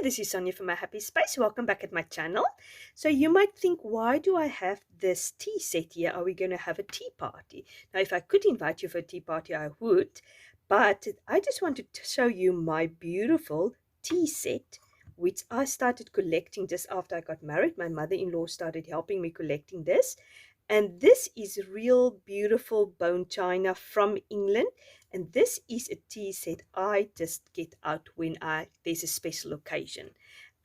this is Sonia from My Happy Space. Welcome back at my channel. So you might think, why do I have this tea set here? Are we going to have a tea party? Now, if I could invite you for a tea party, I would. But I just wanted to show you my beautiful tea set, which I started collecting just after I got married. My mother-in-law started helping me collecting this. And this is real beautiful bone china from England. And this is a tea set I just get out when there's a special occasion.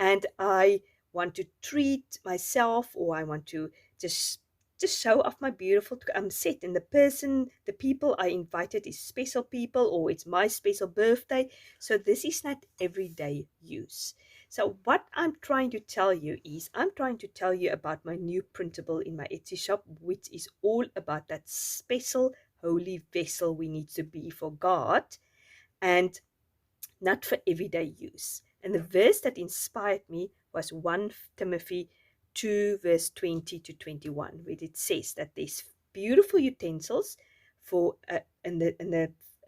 And I want to treat myself, or I want to just show off my beautiful set. And the people I invited is special people, or it's my special birthday. So this is not everyday use. So what I'm trying to tell you is, I'm trying to tell you about my new printable in my Etsy shop, which is all about that special holy vessel we need to be for God and not for everyday use. And the verse that inspired me was 1 Timothy 2 verse 20 to 21, where it says that there's beautiful utensils for in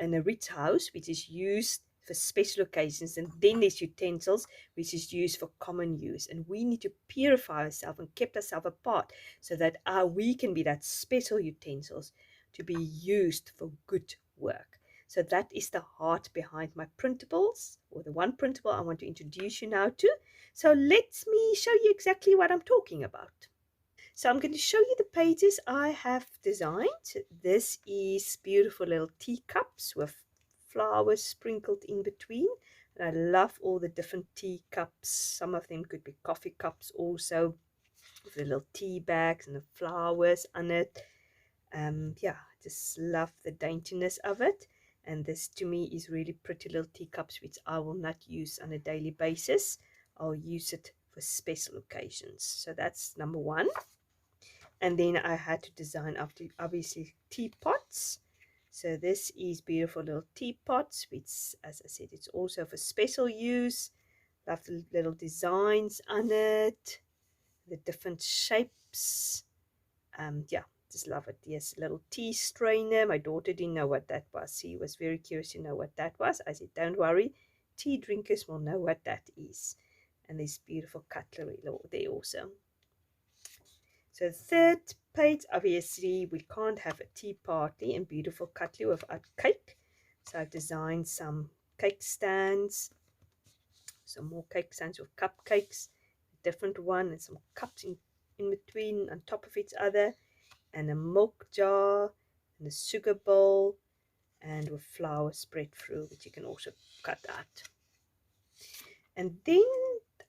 a rich house, which is used for special occasions, and then there's utensils which is used for common use, and we need to purify ourselves and keep ourselves apart so that we can be that special utensils to be used for good work. So that is the heart behind my printables, or the one printable I want to introduce you now to. So let me show you exactly what I'm talking about. So I'm going to show you the pages I have designed. This is beautiful little teacups with flowers sprinkled in between. And I love all the different teacups. Some of them could be coffee cups also, with the little tea bags and the flowers on it. Yeah, just love the daintiness of it. And this to me is really pretty little teacups, which I will not use on a daily basis. I'll use it for special occasions. So that's number one. And then I had to design obviously teapots. So this is beautiful little teapots, which, as I said, it's also for special use. Love the little designs on it, the different shapes. Yeah, just love it. Yes, a little tea strainer. My daughter didn't know what that was. She was very curious to know what that was. I said, don't worry, tea drinkers will know what that is. And there's beautiful cutlery there also. So third page, obviously we can't have a tea party and beautiful cutlery without cake. So I've designed some cake stands, some more cake stands with cupcakes, a different one, and some cups in between on top of each other, and a milk jar and a sugar bowl, and with flowers spread through, which you can also cut out. And then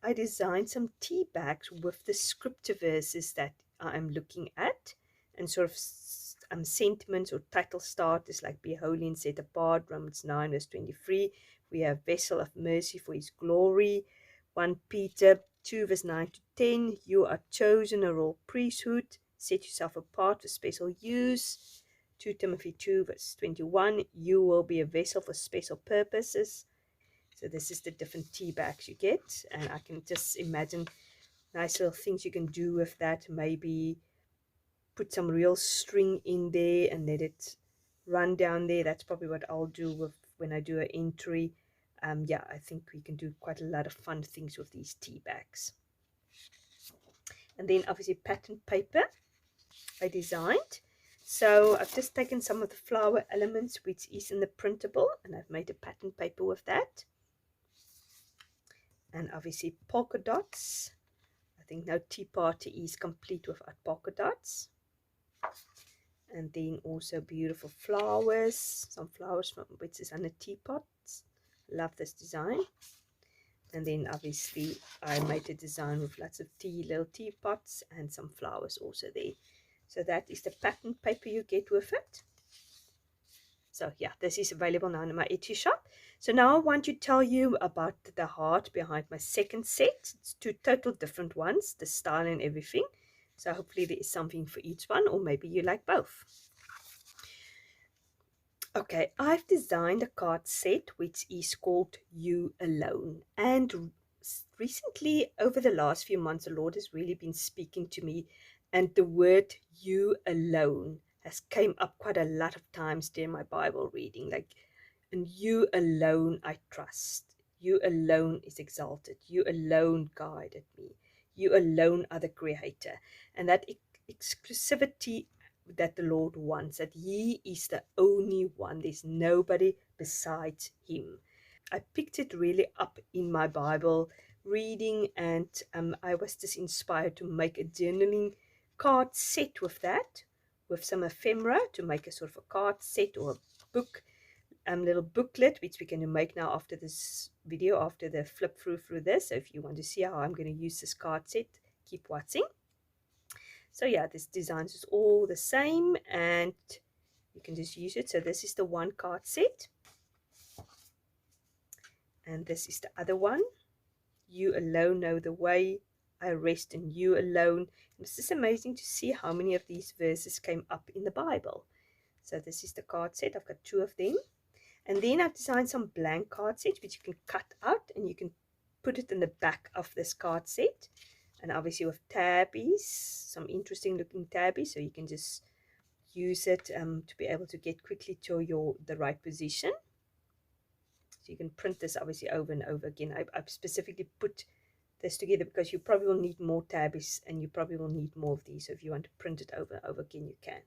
I designed some tea bags with the scripture verses that I am looking at, and sort of sentiments or title starters like be holy and set apart, Romans 9 verse 23. We have vessel of mercy for his glory, 1 Peter 2 verse 9 to 10. You are chosen a royal priesthood, set yourself apart for special use. 2 Timothy 2 verse 21. You will be a vessel for special purposes. So this is the different tea bags you get, and I can just imagine nice little things you can do with that. Maybe put some real string in there and let it run down there. That's probably what I'll do with when I do an entry. Yeah, I think we can do quite a lot of fun things with these tea bags. And then obviously pattern paper I designed. So I've just taken some of the flower elements which is in the printable, and I've made a pattern paper with that. And obviously polka dots. I think no tea party is complete without polka dots. And then also beautiful flowers, some flowers from which is on the teapots. Love this design. And then obviously I made a design with lots of little teapots and some flowers also there. So that is the pattern paper you get with it. So yeah, this is available now in my Etsy shop. So now I want to tell you about the heart behind my second set. It's two total different ones, the style and everything. So hopefully there is something for each one, or maybe you like both. Okay, I've designed a card set which is called You Alone. And recently, over the last few months, the Lord has really been speaking to me, and the word you alone has came up quite a lot of times during my Bible reading, like, and you alone I trust, You alone is exalted. You alone guided me. You alone are the creator. And that exclusivity that the Lord wants, that He is the only one. There's nobody besides Him. I picked it really up in my Bible reading, and I was just inspired to make a journaling card set with that, with some ephemera to make a sort of a card set or a book, little booklet, which we're going to make now after this video, after the flip through this. So if you want to see how I'm going to use this card set, keep watching. So yeah, this design is all the same, and you can just use it. So this is the one card set, and this is the other one. You alone know the way. I rest in you alone. It's just amazing to see how many of these verses came up in the Bible. So this is the card set. I've got 2 of them. And then I've designed some blank card sets, which you can cut out and you can put it in the back of this card set. And obviously with tabbies, some interesting looking tabbies, so you can just use it to be able to get quickly to the right position. So you can print this obviously over and over again. I've specifically put this together because you probably will need more tabbies and you probably will need more of these. So if you want to print it over and over again, you can.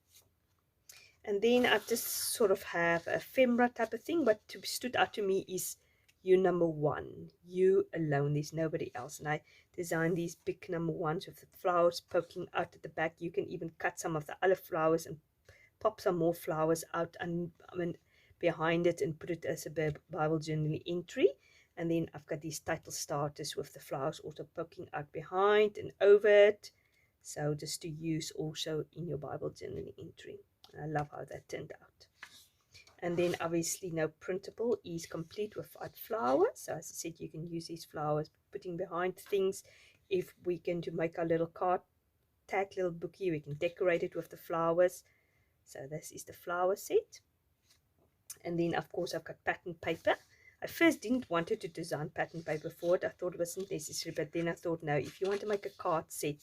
And then I just sort of have a ephemera type of thing. What stood out to me is you number 1. You alone. There's nobody else. And I designed these big number 1s with the flowers poking out at the back. You can even cut some of the other flowers and pop some more flowers out and behind it and put it as a Bible journaling entry. And then I've got these title starters with the flowers also poking out behind and over it. So just to use also in your Bible journaling entry. I love how that turned out. And then obviously now printable is complete without flowers. So as I said, you can use these flowers putting behind things. If we're going to make our little card tag little bookie, we can decorate it with the flowers. So this is the flower set. And then of course I've got pattern paper. I first didn't want to design pattern paper for it. I thought it wasn't necessary, but then I thought no, if you want to make a card set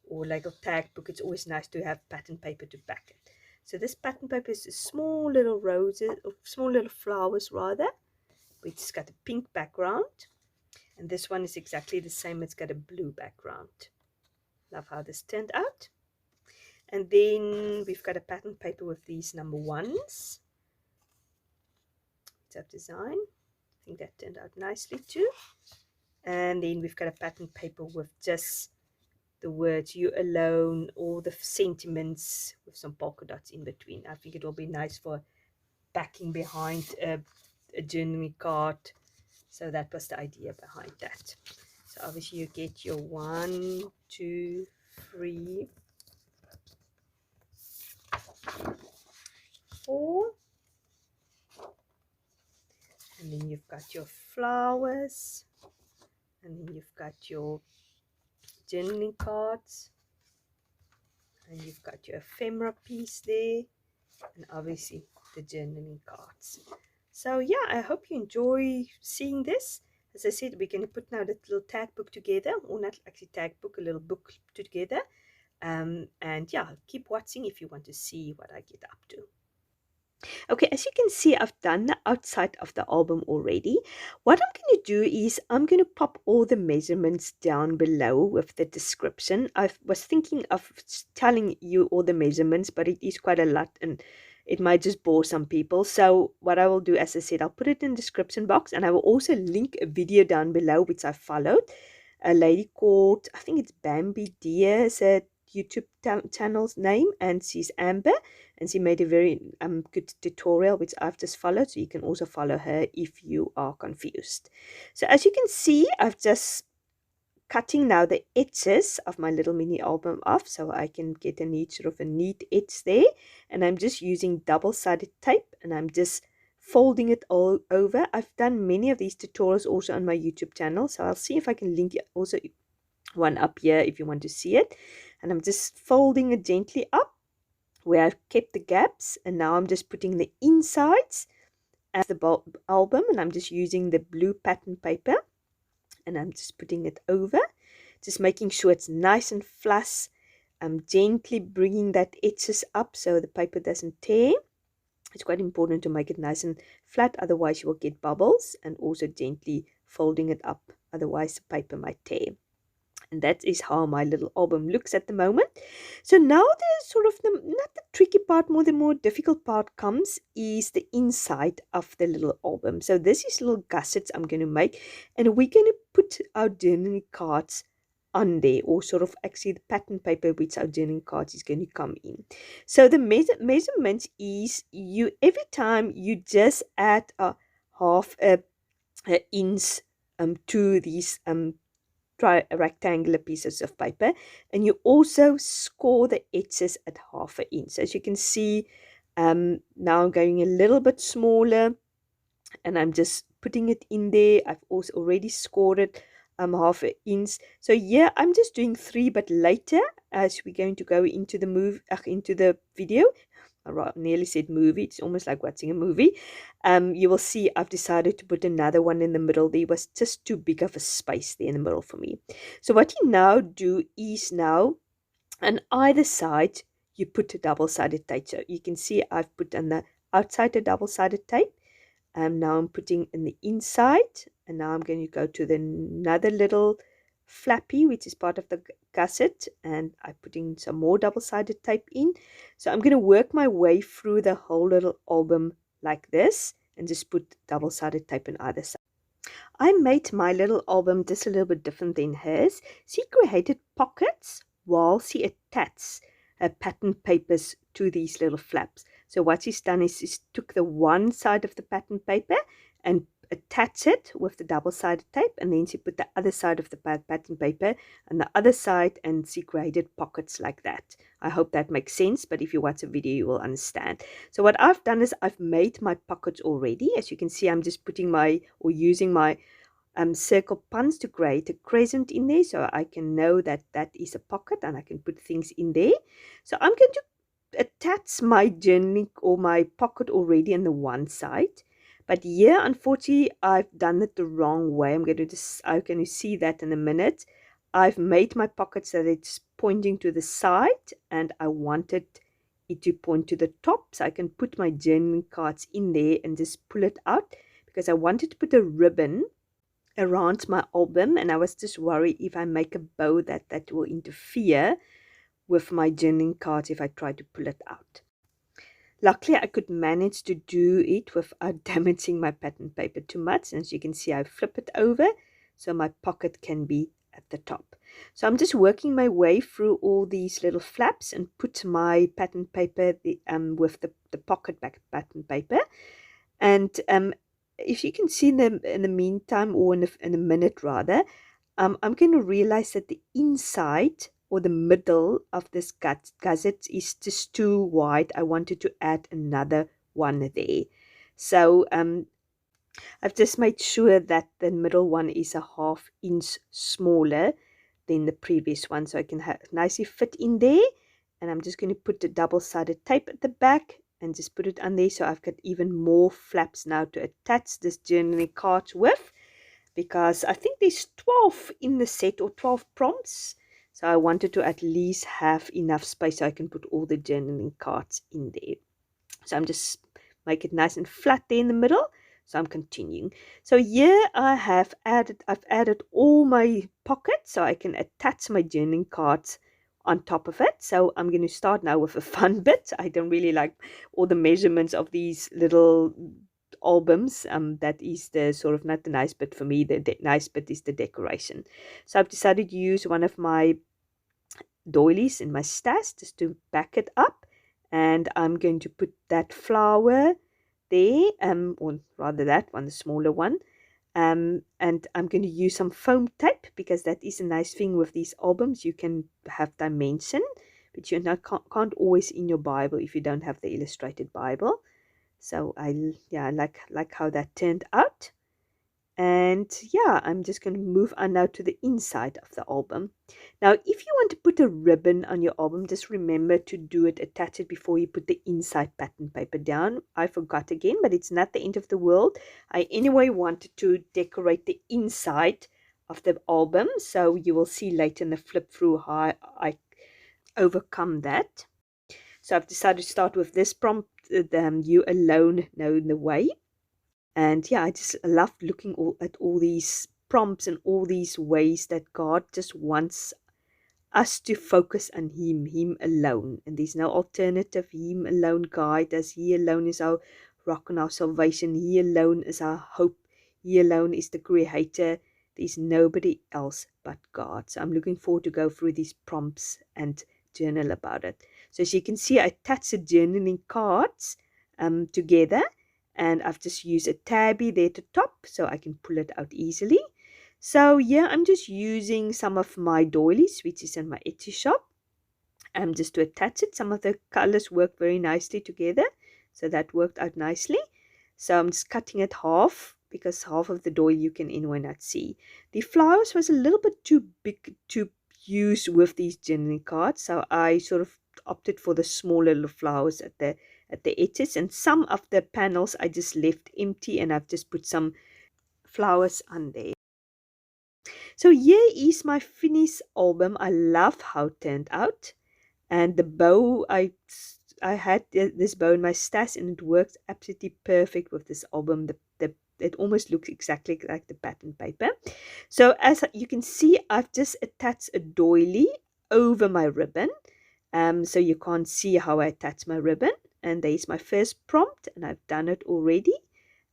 or like a tag book, it's always nice to have pattern paper to back it. So this pattern paper is small little roses, or small little flowers rather, which has got a pink background. And this one is exactly the same. It's got a blue background. Love how this turned out. And then we've got a pattern paper with these number 1s. It's up design. I think that turned out nicely too. And then we've got a pattern paper with just the words you alone, all the sentiments with some polka dots in between. I think it will be nice for backing behind a journaling card. So that was the idea behind that. So obviously you get your 1, 2, 3, 4. And then you've got your flowers. And then you've got your journaling cards, and you've got your ephemera piece there, and obviously the journaling cards. So yeah, I hope you enjoy seeing this. As I said, we're going to put now the little tag book together, or not actually tag book, a little book together. And yeah, keep watching if you want to see what I get up to. Okay, as you can see, I've done the outside of the album already. What I'm going to do is I'm going to pop all the measurements down below with the description. I was thinking of telling you all the measurements, but it is quite a lot and it might just bore some people. So what I will do, as I said, I'll put it in the description box, and I will also link a video down below which I followed. A lady called, I think it's Bambi Deer is a YouTube channel's name, and she's Amber, and she made a very good tutorial which I've just followed, so you can also follow her if you are confused. So as you can see, I've just cutting now the edges of my little mini album off so I can get a neat sort of a neat edge there, and I'm just using double-sided tape and I'm just folding it all over. I've done many of these tutorials also on my YouTube channel, so I'll see if I can link also one up here if you want to see it. And I'm just folding it gently up where I've kept the gaps, and now I'm just putting the insides as the album, and I'm just using the blue pattern paper and I'm just putting it over, just making sure it's nice and flush. I'm gently bringing that edges up so the paper doesn't tear. It's quite important to make it nice and flat, otherwise you will get bubbles, and also gently folding it up, otherwise the paper might tear. And that is how my little album looks at the moment. So now the sort of not the tricky part, the more difficult part comes is the inside of the little album. So this is little gussets I'm going to make, and we're going to put our journaling cards on there, or sort of actually the pattern paper which our journaling cards is going to come in. So the measurements is you every time you just add a half a inch to these rectangular pieces of paper, and you also score the edges at 1/2 inch. As you can see, now I'm going a little bit smaller, and I'm just putting it in there. I've also already scored it 1/2 inch. So yeah, I'm just doing 3, but later, as we're going to go into the video, I nearly said movie, it's almost like watching a movie. You will see I've decided to put another one in the middle. There was just too big of a space there in the middle for me. So what you now do is now on either side you put a double-sided tape. So you can see I've put on the outside a double-sided tape. Now I'm putting in the inside, and now I'm going to go to another little flappy, which is part of the gusset, and I'm putting some more double-sided tape in. So I'm going to work my way through the whole little album like this, and just put double-sided tape on either side. I made my little album just a little bit different than hers. She created pockets while she attached pattern papers to these little flaps. So what she's done is she's took the one side of the pattern paper and attach it with the double-sided tape, and then she put the other side of the pattern paper on the other side, and she created pockets like that. I hope that makes sense, but if you watch a video you will understand. So what I've done is I've made my pockets already. As you can see, I'm just putting using my circle punch to create a crescent in there, so I can know that that is a pocket and I can put things in there. So I'm going to attach my journaling or my pocket already on the one side, but here unfortunately I've done it the wrong way. I'm going to see that in a minute. I've made my pocket so that it's pointing to the side, and I wanted it to point to the top, so I can put my journaling cards in there and just pull it out, because I wanted to put a ribbon around my album, and I was just worried if I make a bow that will interfere with my journaling cards if I try to pull it out. Luckily, I could manage to do it without damaging my pattern paper too much. And as you can see, I flip it over so my pocket can be at the top. So I'm just working my way through all these little flaps and put my pattern paper with the pocket back pattern paper. And if you can see in the meantime, or in a minute rather, I'm going to realize that the inside or the middle of this gusset is just too wide. I wanted to add another one there. So I've just made sure that the middle one is a 1/2 inch smaller than the previous one, so I can nicely fit in there. And I'm just going to put the double-sided tape at the back and just put it on there, so I've got even more flaps now to attach this journaling card with, because I think there's 12 in the set, or 12 prompts. So I wanted to at least have enough space so I can put all the journaling cards in there. So I'm just make it nice and flat there in the middle. So I'm continuing. So here I've added all my pockets so I can attach my journaling cards on top of it. So I'm going to start now with a fun bit. I don't really like all the measurements of these little albums. That is the sort of not the nice bit for me. The nice bit is the decoration. So I've decided to use one of my doilies in my stash just to back it up, and I'm going to put that flower there, or rather that one, the smaller one, and I'm going to use some foam tape, because that is a nice thing with these albums. You can have dimension, but you can't always in your Bible if you don't have the illustrated Bible. So I like how that turned out. And yeah, I'm just going to move on now to the inside of the album. Now, if you want to put a ribbon on your album, just remember to do it, attach it before you put the inside pattern paper down. I forgot again, but it's not the end of the world. I anyway wanted to decorate the inside of the album, so you will see later in the flip through how I overcome that. So I've decided to start with this prompt, You Alone Know the Way. And yeah, I just loved looking at all these prompts and all these ways that God just wants us to focus on Him alone. And there's no alternative. Him alone guide us. He alone is our rock and our salvation. He alone is our hope. He alone is the creator. There's nobody else but God. So I'm looking forward to go through these prompts and journal about it. So as you can see, I attached the journaling cards together, and I've just used a tabby there at the top so I can pull it out easily. So yeah, I'm just using some of my doilies, which is in my Etsy shop, just to attach it. Some of the colors work very nicely together, so that worked out nicely. So I'm just cutting it half, because half of the doily you can anyway not see. The flowers was a little bit too big to use with these journaling cards, so I sort of opted for the smaller little flowers at the edges, and some of the panels I just left empty, and I've just put some flowers on there. So here is my Finnish album. I love how it turned out. And the bow, I had this bow in my stash, and it works absolutely perfect with this album. It almost looks exactly like the pattern paper. So as you can see, I've just attached a doily over my ribbon. So you can't see how I attach my ribbon. And there's my first prompt, and I've done it already.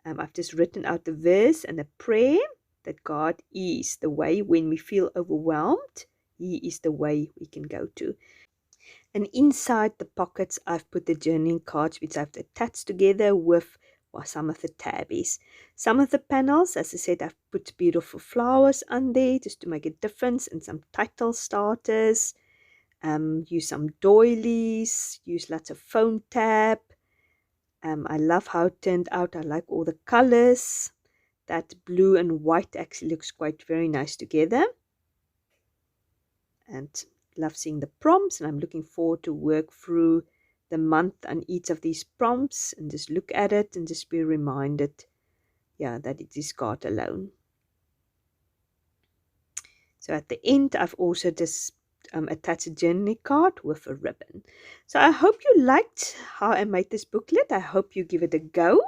I've just written out the verse and a prayer that God is the way when we feel overwhelmed. He is the way we can go to. And inside the pockets, I've put the journaling cards, which I've attached together with some of the tabbies. Some of the panels, as I said, I've put beautiful flowers on there just to make a difference, and some title starters. Use some doilies, use lots of foam tab. I love how it turned out. I like all the colors. That blue and white actually looks quite very nice together. And love seeing the prompts, and I'm looking forward to work through the month on each of these prompts and just look at it and just be reminded, yeah, that it is God alone. So at the end, I've also just attached a journaling card with a ribbon. So I hope you liked how I made this booklet. I hope you give it a go.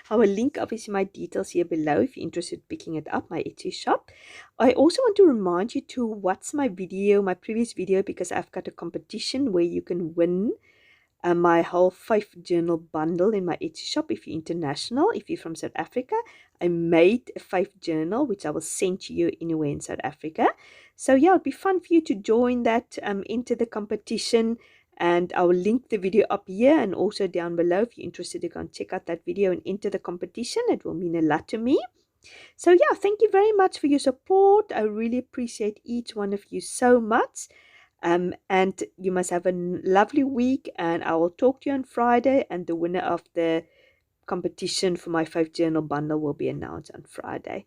I will link obviously my details here below if you're interested in picking it up, my Etsy shop. I also want to remind you to watch my previous video, because I've got a competition where you can win my whole 5 journal bundle in my Etsy shop if you're international. If you're from South Africa, I made a 5 journal which I will send to you anywhere in South Africa. So yeah, it'll be fun for you to join that, enter the competition. And I will link the video up here and also down below. If you're interested, you can check out that video and enter the competition. It will mean a lot to me. So yeah, thank you very much for your support. I really appreciate each one of you so much. And you must have a lovely week, and I will talk to you on Friday, and the winner of the competition for my 5 journal bundle will be announced on Friday.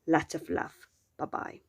Lots of love. Bye-bye.